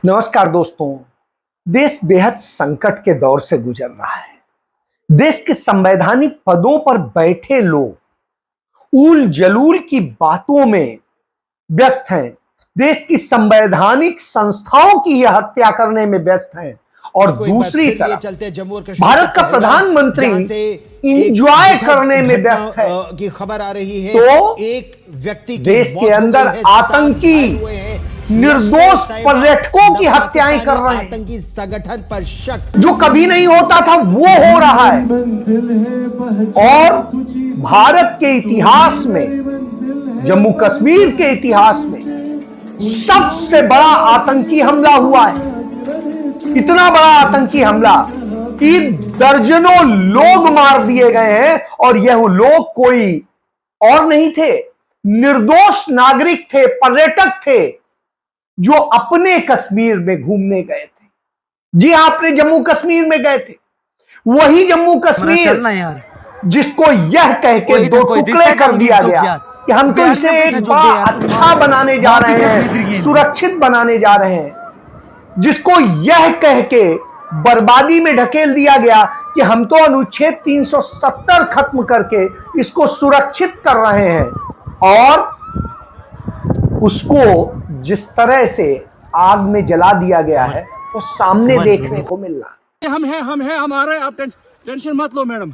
नमस्कार दोस्तों। देश बेहद संकट के दौर से गुजर रहा है। देश के संवैधानिक पदों पर बैठे लोग ऊल जलूल की बातों में व्यस्त हैं। देश की संवैधानिक संस्थाओं की यह हत्या करने में व्यस्त हैं और दूसरी तरफ जम्मू और कश्मीर भारत का प्रधानमंत्री इंजॉय करने में व्यस्त है की खबर आ रही है। तो एक व्यक्ति देश के अंदर आतंकी निर्दोष पर्यटकों की हत्याएं कर रहे हैं। आतंकी संगठन पर शक जो कभी नहीं होता था वो हो रहा है। और भारत के इतिहास में, जम्मू कश्मीर के इतिहास में सबसे बड़ा आतंकी हमला हुआ है। इतना बड़ा आतंकी हमला कि दर्जनों लोग मार दिए गए हैं और यह लोग कोई और नहीं थे, निर्दोष नागरिक थे, पर्यटक थे जो अपने कश्मीर में घूमने गए थे। जी हां, अपने जम्मू कश्मीर में गए थे। वही जम्मू कश्मीर जिसको यह कह के दो टुकड़े कर दिया गया कि हम तो इसे एक बड़ा अच्छा बनाने जा रहे हैं, सुरक्षित बनाने जा रहे हैं, जिसको यह कह के बर्बादी में ढकेल दिया गया कि हम तो अनुच्छेद 370 खत्म करके इसको सुरक्षित कर रहे हैं। और उसको जिस तरह से आग में जला दिया गया है वो सामने देखने को मिल रहा है। हम हैं, हम आ रहे हैं। आप टेंशन मत लो मैडम,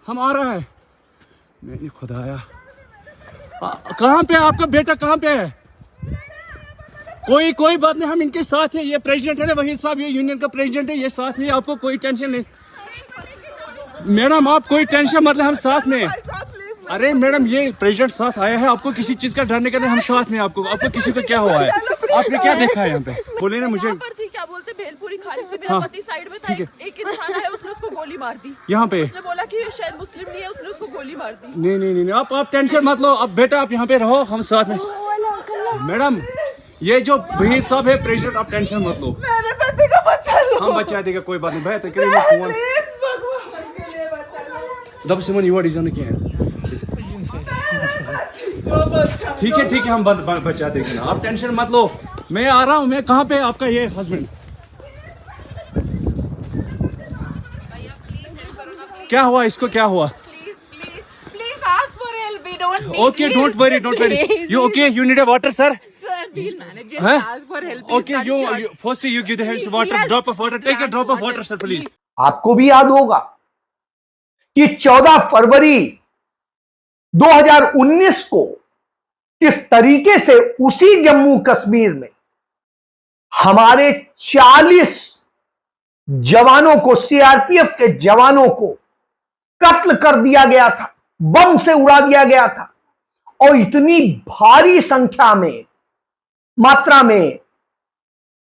हम आ रहे हैं। मैंने खुदाया, कहाँ पे आपका बेटा, कहाँ पे है? कोई बात नहीं, हम इनके साथ हैं। ये प्रेसिडेंट है ना, वही साहब, ये यूनियन का प्रेसिडेंट है, ये साथ में। आपको कोई टेंशन नहीं मैडम, आप कोई टेंशन मत ले, हम साथ में। अरे मैडम, ये प्रेसिडेंट साथ आया है, आपको किसी चीज का डरने का नहीं, हम साथ में। आपको किसी को क्या हुआ है? आपने क्या देखा है यहाँ पे? बोले ना मुझे। क्या बोलते, भेलपुरी खाने से मेरा पति साइड में था, एक इंसान है, उसने उसको गोली मार दी यहाँ पे। उसने बोला कि शायद मुस्लिम नहीं है, उसने उसको गोली मार दी। नहीं, आप टेंशन मत लो। अब बेटा आप यहाँ पे रहो, हम साथ में। मैडम, ये जो भहीद साहब है प्रेसिडेंट, आप टेंशन मत लो। मेरे पति का बच्चा लो, हम बचा देगा, कोई बात नहीं। भाई तो करेंगे फोन। दब सिमन युवा डिजाइन क्या है? ठीक है, हम बचा देंगे ना, आप टेंशन मत लो। मैं आ रहा हूँ। मैं कहाँ पे आपका ये हस्बैंड? क्या हुआ इसको, क्या हुआ? Please ask for help. We don't need Okay, don't worry. You okay? You need a water, sir? Sir, we'll manage. Just ask for help. Please, Okay, you first you give the hands water, Yes. drop of water. Take a drop of water, sir, please. आपको भी याद होगा कि 14 फरवरी 2019 को किस तरीके से उसी जम्मू कश्मीर में हमारे 40 जवानों को, सीआरपीएफ के जवानों को कत्ल कर दिया गया था, बम से उड़ा दिया गया था। और इतनी भारी संख्या में, मात्रा में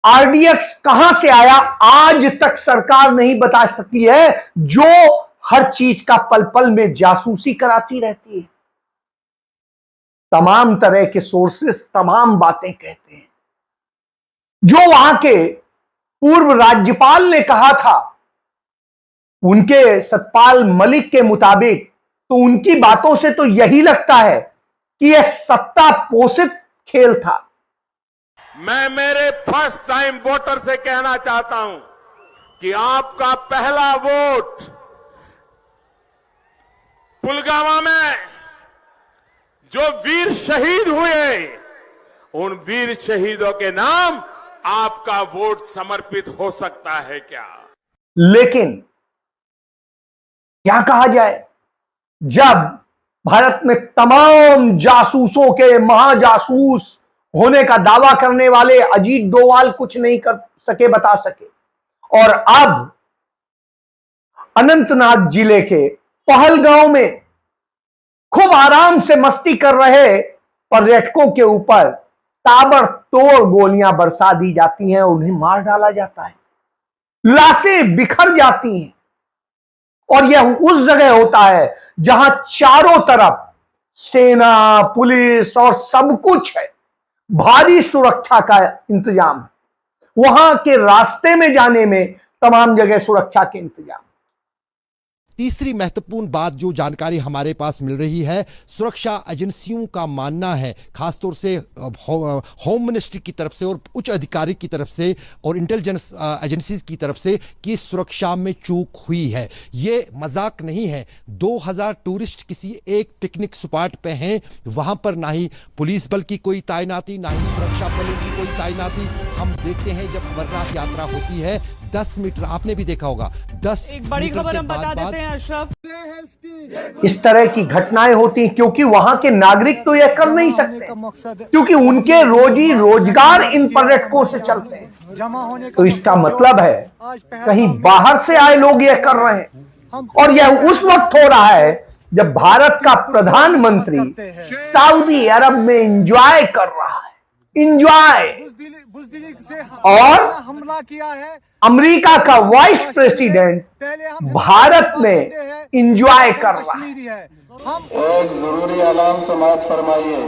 आरडीएक्स कहां से आया आज तक सरकार नहीं बता सकती है, जो हर चीज का पल पल में जासूसी कराती रहती है। तमाम तरह के सोर्सेस तमाम बातें कहते हैं। जो वहां के पूर्व राज्यपाल ने कहा था, उनके सतपाल मलिक के मुताबिक, तो उनकी बातों से तो यही लगता है कि यह सत्ता पोषित खेल था। मैं मेरे फर्स्ट टाइम वोटर से कहना चाहता हूं कि आपका पहला वोट पुलवामा में जो वीर शहीद हुए, उन वीर शहीदों के नाम आपका वोट समर्पित हो सकता है क्या? लेकिन क्या कहा जाए, जब भारत में तमाम जासूसों के महाजासूस होने का दावा करने वाले अजीत डोवाल कुछ नहीं कर सके, बता सके, और अब अनंतनाग जिले के पहलगांव में खूब आराम से मस्ती कर रहे पर्यटकों के ऊपर ताबड़तोड़ गोलियां बरसा दी जाती हैं, उन्हें मार डाला जाता है, लाशें बिखर जाती हैं। और यह उस जगह होता है जहां चारों तरफ सेना, पुलिस और सब कुछ है, भारी सुरक्षा का इंतजाम है। वहां के रास्ते में जाने में तमाम जगह सुरक्षा के इंतजाम। तीसरी महत्वपूर्ण बात जो जानकारी हमारे पास मिल रही है, सुरक्षा एजेंसियों का मानना है, खासतौर से होम मिनिस्ट्री की तरफ से और उच्च अधिकारी की तरफ से और इंटेलिजेंस एजेंसीज की तरफ से, कि सुरक्षा में चूक हुई है। ये मजाक नहीं है। 2000 टूरिस्ट किसी एक पिकनिक स्पॉट पे हैं, वहां पर ना ही पुलिस बल की कोई तैनाती, ना ही सुरक्षा बलों की कोई तैनाती। हम देखते हैं जब अमरनाथ यात्रा होती है 10 मीटर, आपने भी देखा होगा, 10 एक बड़ी मीटर खबर के हम बता बाद देते हैं अशरफ। इस तरह की घटनाएं होती हैं क्योंकि वहां के नागरिक तो यह कर नहीं सकते, क्योंकि उनके रोजी रोजगार इन पर्यटकों से चलते हैं। तो इसका मतलब है कहीं बाहर से आए लोग यह कर रहे हैं, और यह उस वक्त हो रहा है जब भारत का प्रधानमंत्री सऊदी अरब में एंजॉय कर रहा है, एंजॉय, और हमला किया है अमेरिका का वाइस प्रेसिडेंट भारत में एंजॉय कर रहा है। हम एक जरूरी ऐलान समाप्त फरमाइए।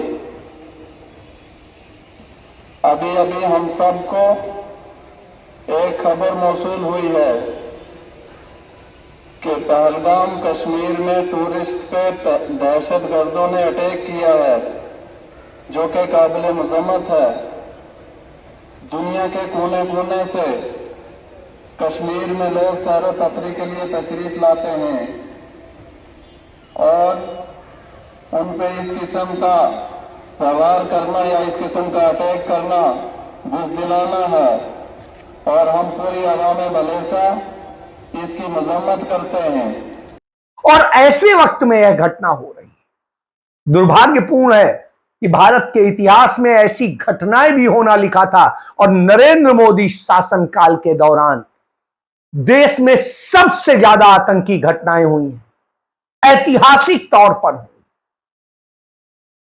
अभी अभी हम सबको एक खबर मौसूल हुई है कि पहलगाम कश्मीर में टूरिस्ट पे दहशतगर्दों ने अटैक किया है, जो कि काबिल मजम्मत है। दुनिया के कोने कोने से कश्मीर में लोग सैर तफरी के लिए तशरीफ लाते हैं और उन पे इस किस्म का व्यवहार करना या इस किस्म का अटैक करना बुज़दिलाना है, और हम पूरी अवाम भलेसा इसकी मजम्मत करते हैं। और ऐसे वक्त में यह घटना हो रही है। दुर्भाग्यपूर्ण है कि भारत के इतिहास में ऐसी घटनाएं भी होना लिखा था, और नरेंद्र मोदी शासनकाल के दौरान देश में सबसे ज्यादा आतंकी घटनाएं हुई हैं, ऐतिहासिक तौर पर हुई,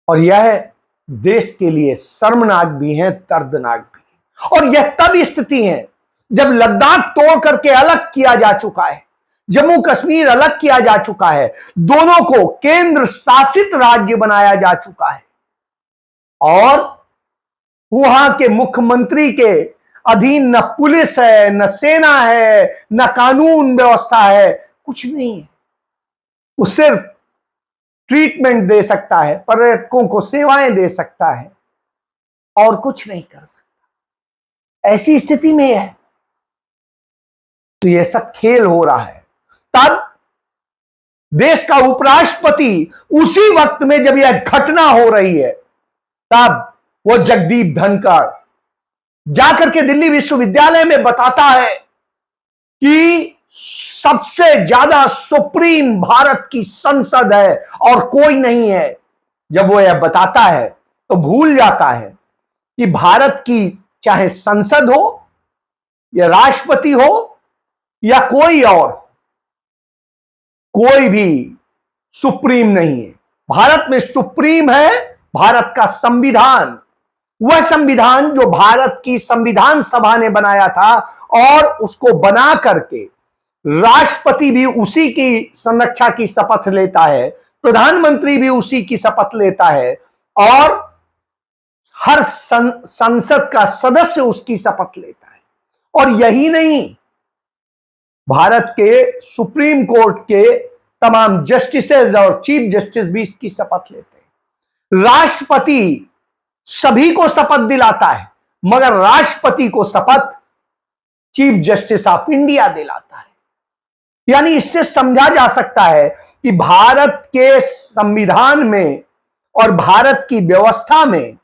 और यह देश के लिए शर्मनाक भी है, दर्दनाक भी है। और यह तब स्थिति है जब लद्दाख तोड़ करके अलग किया जा चुका है, जम्मू कश्मीर अलग किया जा चुका है, दोनों को केंद्र शासित राज्य बनाया जा चुका है, और वहां के मुख्यमंत्री के अधीन न पुलिस है, न सेना है, न कानून व्यवस्था है, कुछ नहीं है। वो सिर्फ ट्रीटमेंट दे सकता है, पर्यटकों को सेवाएं दे सकता है, और कुछ नहीं कर सकता। ऐसी स्थिति में है तो यह सब खेल हो रहा है। तब देश का उपराष्ट्रपति उसी वक्त में जब यह घटना हो रही है, तब वो जगदीप धनखड़ जाकर के दिल्ली विश्वविद्यालय में बताता है कि सबसे ज्यादा सुप्रीम भारत की संसद है और कोई नहीं है। जब वो यह बताता है तो भूल जाता है कि भारत की चाहे संसद हो या राष्ट्रपति हो या कोई और, कोई भी सुप्रीम नहीं है। भारत में सुप्रीम है भारत का संविधान, वह संविधान जो भारत की संविधान सभा ने बनाया था, और उसको बना करके राष्ट्रपति भी उसी की संरक्षा की शपथ लेता है, प्रधानमंत्री भी उसी की शपथ लेता है, और हर संसद का सदस्य उसकी शपथ लेता है। और यही नहीं, भारत के सुप्रीम कोर्ट के तमाम जस्टिसेज और चीफ जस्टिस भी इसकी शपथ लेते हैं। राष्ट्रपति सभी को शपथ दिलाता है, मगर राष्ट्रपति को शपथ चीफ जस्टिस ऑफ इंडिया दिलाता है। यानी इससे समझा जा सकता है कि भारत के संविधान में और भारत की व्यवस्था में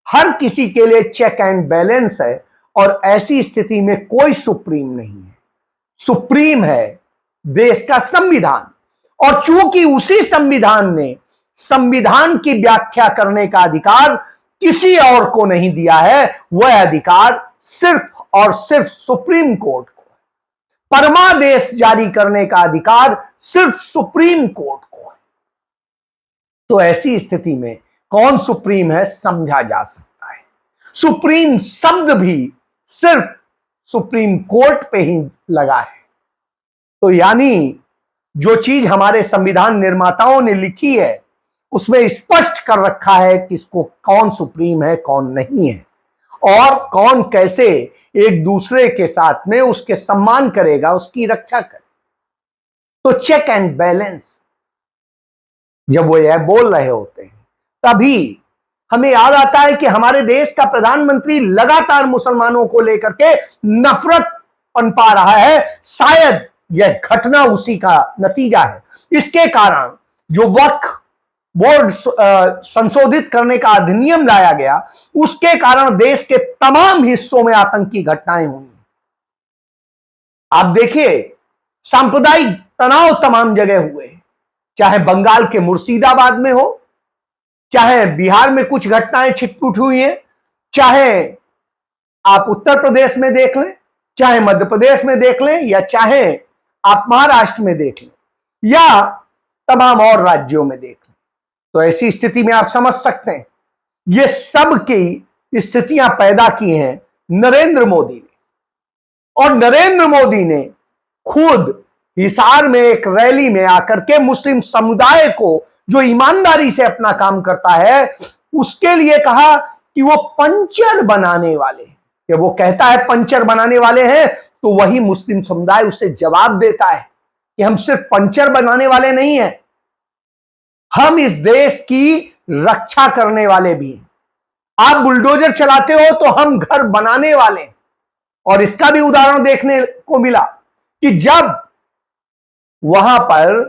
हर किसी के लिए चेक एंड बैलेंस है, और ऐसी स्थिति में कोई सुप्रीम नहीं है। सुप्रीम है देश का संविधान, और चूंकि उसी संविधान ने संविधान की व्याख्या करने का अधिकार किसी और को नहीं दिया है, वह अधिकार सिर्फ और सिर्फ सुप्रीम कोर्ट को है। परमादेश जारी करने का अधिकार सिर्फ सुप्रीम कोर्ट को है। तो ऐसी स्थिति में कौन सुप्रीम है समझा जा सकता है। सुप्रीम शब्द भी सिर्फ सुप्रीम कोर्ट पे ही लगा है। तो यानी जो चीज हमारे संविधान निर्माताओं ने लिखी है उसमें स्पष्ट कर रखा है कि इसको कौन सुप्रीम है कौन नहीं है, और कौन कैसे एक दूसरे के साथ में उसके सम्मान करेगा, उसकी रक्षा करे। तो चेक एंड बैलेंस जब वो यह बोल रहे होते हैं तभी हमें याद आता है कि हमारे देश का प्रधानमंत्री लगातार मुसलमानों को लेकर के नफरत पनपा रहा है। शायद यह घटना उसी का नतीजा है। इसके कारण जो वक्फ बोर्ड संशोधित करने का अधिनियम लाया गया, उसके कारण देश के तमाम हिस्सों में आतंकी घटनाएं हुई। आप देखिए, सांप्रदायिक तनाव तमाम जगह हुए, चाहे बंगाल के मुर्शिदाबाद में हो, चाहे बिहार में कुछ घटनाएं छिटपुट हुई हैं, चाहे आप उत्तर प्रदेश में देख लें, चाहे मध्य प्रदेश में देख लें, या चाहे आप महाराष्ट्र में देख लें, या तमाम और राज्यों में देख लें। तो ऐसी स्थिति में आप समझ सकते हैं ये सब की स्थितियां पैदा की हैं नरेंद्र मोदी ने। और नरेंद्र मोदी ने खुद हिसार में एक रैली में आकर के मुस्लिम समुदाय को, जो ईमानदारी से अपना काम करता है, उसके लिए कहा कि वो पंचर बनाने वाले, कि वो कहता है पंचर बनाने वाले हैं, तो वही मुस्लिम समुदाय उससे जवाब देता है कि हम सिर्फ पंचर बनाने वाले नहीं हैं, हम इस देश की रक्षा करने वाले भी हैं। आप बुलडोजर चलाते हो तो हम घर बनाने वाले हैं। और इसका भी उदाहरण देखने को मिला कि जब वहां पर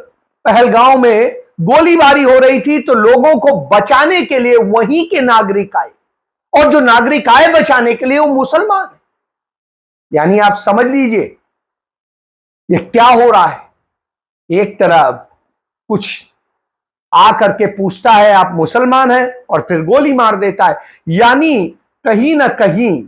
पहलगांव में गोलीबारी हो रही थी तो लोगों को बचाने के लिए वहीं के नागरिक आए, और जो नागरिक आए बचाने के लिए वो मुसलमान है। यानी आप समझ लीजिए ये क्या हो रहा है। एक तरफ कुछ आकर के पूछता है आप मुसलमान हैं और फिर गोली मार देता है। यानी कहीं ना कहीं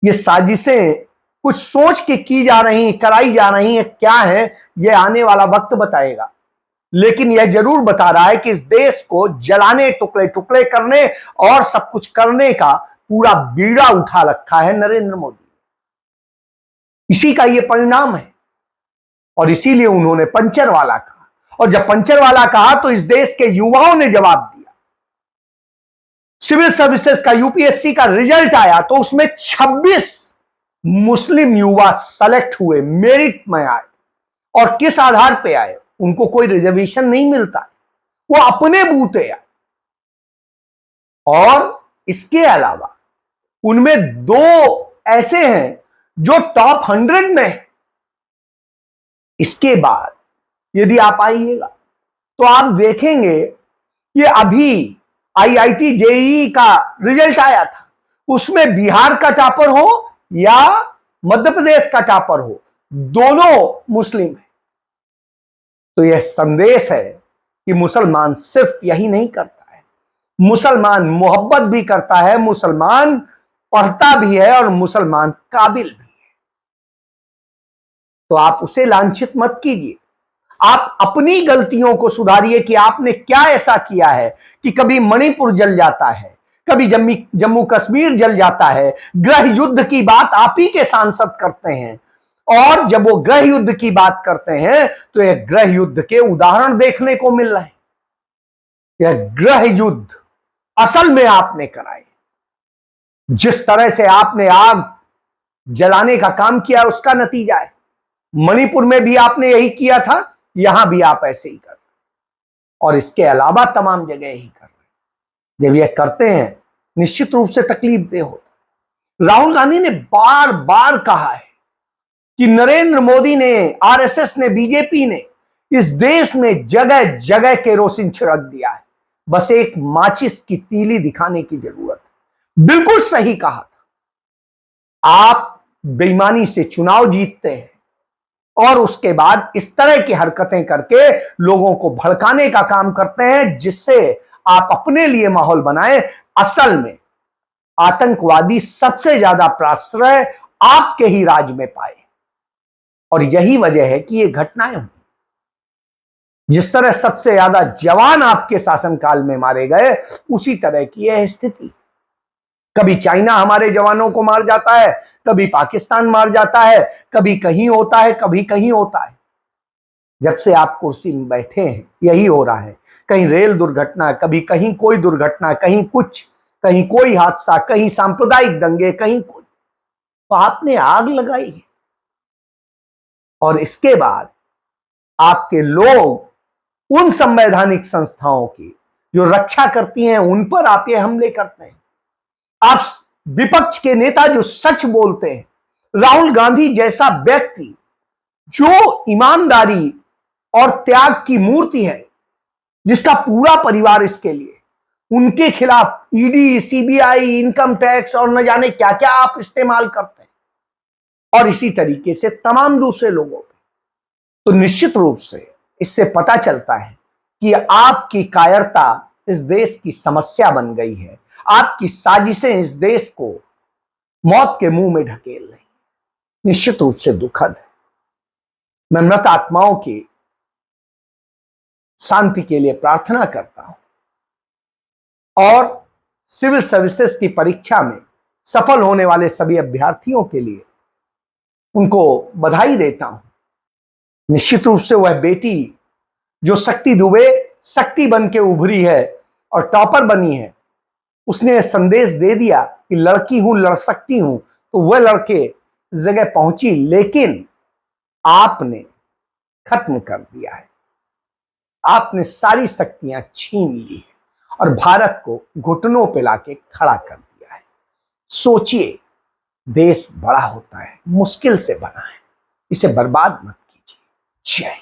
ये साजिशें कुछ सोच के की जा रही, कराई जा रही है। क्या है ये आने वाला वक्त बताएगा, लेकिन यह जरूर बता रहा है कि इस देश को जलाने, टुकड़े टुकड़े करने और सब कुछ करने का पूरा बीड़ा उठा रखा है नरेंद्र मोदी। इसी का यह परिणाम है, और इसीलिए उन्होंने पंचर वाला कहा। और जब पंचर वाला कहा तो इस देश के युवाओं ने जवाब दिया। सिविल सर्विसेज का यूपीएससी का रिजल्ट आया तो उसमें 26 मुस्लिम युवा सेलेक्ट हुए, मेरिट में आए। और किस आधार पे आए? उनको कोई रिजर्वेशन नहीं मिलता, वो अपने बूते आए। और इसके अलावा उनमें 2 ऐसे हैं जो टॉप 100 में है। इसके बाद यदि आप आइएगा तो आप देखेंगे कि अभी आईआईटी जेईई का रिजल्ट आया था, उसमें बिहार का टॉपर हो या मध्य प्रदेश का टॉपर हो, दोनों मुस्लिम हैं। तो यह संदेश है कि मुसलमान सिर्फ यही नहीं करता है, मुसलमान मोहब्बत भी करता है, मुसलमान पढ़ता भी है और मुसलमान काबिल भी है। तो आप उसे लांछित मत कीजिए। आप अपनी गलतियों को सुधारिए कि आपने क्या ऐसा किया है कि कभी मणिपुर जल जाता है, कभी जम्मू कश्मीर जल जाता है। गृह युद्ध की बात आप ही के सांसद करते हैं, और जब वो गृह युद्ध की बात करते हैं तो यह गृह युद्ध के उदाहरण देखने को मिल रहे हैं। यह गृह युद्ध असल में आपने कराए। जिस तरह से आपने आग जलाने का काम किया उसका नतीजा है। मणिपुर में भी आपने यही किया था, यहां भी आप ऐसे ही कर रहे हैं, और इसके अलावा तमाम जगह ही कर रहे हैं। जब यह करते हैं निश्चित रूप से तकलीफ दे होता। राहुल गांधी ने बार बार कहा है कि नरेंद्र मोदी ने, आरएसएस ने, बीजेपी ने इस देश में जगह जगह केरोसिन छिड़क दिया है, बस एक माचिस की तीली दिखाने की जरूरत है। बिल्कुल सही कहा था। आप बेईमानी से चुनाव जीतते हैं और उसके बाद इस तरह की हरकतें करके लोगों को भड़काने का काम करते हैं, जिससे आप अपने लिए माहौल बनाएं। असल में आतंकवादी सबसे ज्यादा प्रश्रय आपके ही राज में पाए, और यही वजह है कि ये घटनाएं हुई। जिस तरह सबसे ज्यादा जवान आपके शासनकाल में मारे गए, उसी तरह की यह स्थिति। कभी चाइना हमारे जवानों को मार जाता है, कभी पाकिस्तान मार जाता है, कभी कहीं होता है, कभी कहीं होता है। जब से आप कुर्सी में बैठे हैं यही हो रहा है। कहीं रेल दुर्घटना, कभी कहीं कोई दुर्घटना, कहीं कुछ, कहीं कोई हादसा, कहीं सांप्रदायिक दंगे, कहीं कुछ। तो आपने आग लगाई है, और इसके बाद आपके लोग उन संवैधानिक संस्थाओं की जो रक्षा करती हैं उन पर आप ये हमले करते हैं। आप विपक्ष के नेता जो सच बोलते हैं, राहुल गांधी जैसा व्यक्ति जो ईमानदारी और त्याग की मूर्ति है, जिसका पूरा परिवार इसके लिए, उनके खिलाफ ईडी, सीबीआई, इनकम टैक्स और न जाने क्या क्या आप इस्तेमाल करते हैं, और इसी तरीके से तमाम दूसरे लोगों पे, तो निश्चित रूप से इससे पता चलता है कि आपकी कायरता इस देश की समस्या बन गई है। आपकी साजिशें इस देश को मौत के मुंह में ढकेल रही, निश्चित रूप से दुखद है। मैं मृत आत्माओं की शांति के लिए प्रार्थना करता हूं और सिविल सर्विसेज की परीक्षा में सफल होने वाले सभी अभ्यर्थियों के लिए उनको बधाई देता हूं। निश्चित रूप से वह बेटी जो शक्ति दुबे शक्ति बन के उभरी है और टॉपर बनी है, उसने संदेश दे दिया कि लड़की हूं, लड़ सकती हूं, तो वह लड़के जगह पहुंची, लेकिन आपने खत्म कर दिया है। आपने सारी शक्तियां छीन ली है और भारत को घुटनों पे लाके खड़ा कर दिया है। सोचिए, देश बड़ा होता है, मुश्किल से बना है, इसे बर्बाद मत कीजिए। जय